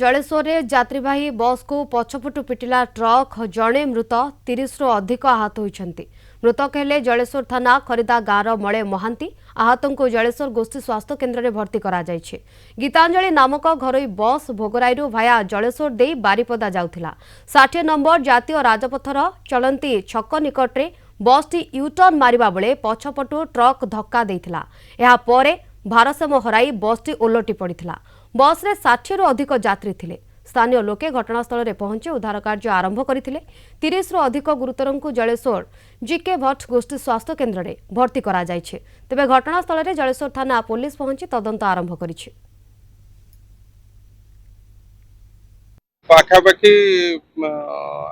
जलेश्वर यात्रीवाही बस को पछपटू पिटिला ट्रक जड़े मृत 30 रु अधिक आहत होती। मृतक हेले जलेश्वर थाना खरीदा गाँव मले महांती। आहत को जलेश्वर गोष्ठी स्वास्थ्य केन्द्र में भर्ती करा जायछि। गीतांजलि नामक घरोई बस भोगराई भाया जलेश्वर दे बारिपदा जाउथिला। 60 नंबर जातीय राजपथर चलंती छक निकटरे बसटी यूटर्न मारिबा बेले पछपटू ट्रक धक्का देइथिला। एहा परे भारसाम्य हराई बसटी ओलटी पड़िथिला। बस रे 60 रु अधिक यात्री थिले। स्थानीय लोके घटनास्थल में पहुंची उद्धार कार्य आरंभ करथिले। 30 रु अधिक गुरुतर को जलेश्वर जीके भट्ट गोष्ठी स्वास्थ्य केन्द्र में भर्ती करा जायछि। तेबे घटनास्थल में जलेश्वर थाना पुलिस पहुंची तदंत आरंभ करिछि। पाखापाखि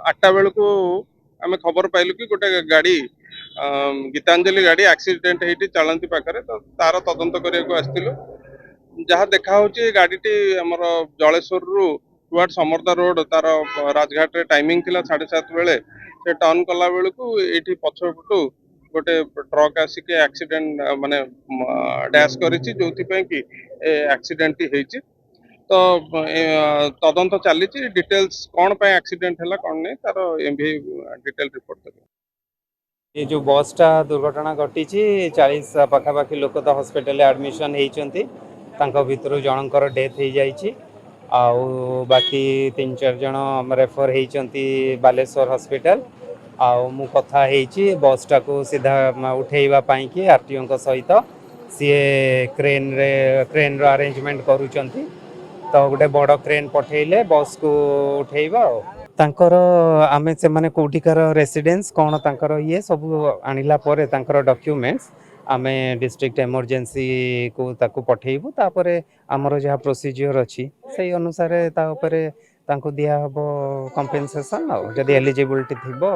8टा बेलू आम खबर पाइलु कि गोटे गाड़ी गीतांजलि गाड़ी एक्सीडेंट होती चलती पाखे तो तार तदंत करने आसलु। जहाँ देखा गाड़ीटी आमर जलेश्वर रु टुआर्ड समर्दा रोड तार राजघाट रे टाइमिंग थिला 7:30 बेले से टर्न कला बेलू ये पछपटू गोटे ट्रक आसिक एक्सीडेंट माने डैश करिछि जोथि कि एक्सीडेंट होती। तो तदंत चली डिटेल्स कौन पे एक्सीडेंट है कौन नहीं तार एमवी डिटेल रिपोर्ट देबे। ये जो बसटा दुर्घटना घटी 40 पाखापाखि लोक तो हॉस्पिटल एडमिशन होती भितर जनकर डेथ हो जाइए। आउ बाकी 3-4 जन रेफर होती बालेश्वर हॉस्पिटल। आउ मु कथा होती बसटा को सीधा उठेवा कि आरटीओ सहित सी क्रेन रो अरेंजमेंट करुचंती। तो गोटे बड़ क्रेन पठेले बस को उठेवा। तांकर आमे से माने कोठिकार रेसिडेंस कौन तांकर ये सब आनिला परे तांकर डॉक्यूमेंट्स आमे डिस्ट्रिक्ट इमरजेंसी को ताकू पठेइबु। तापरे हमर जहा प्रोसीजर अछि सही अनुसार ता ऊपर तांको दिया हबो कंपेंसेशन आ जदी एलिजिबिलिटी थिबो।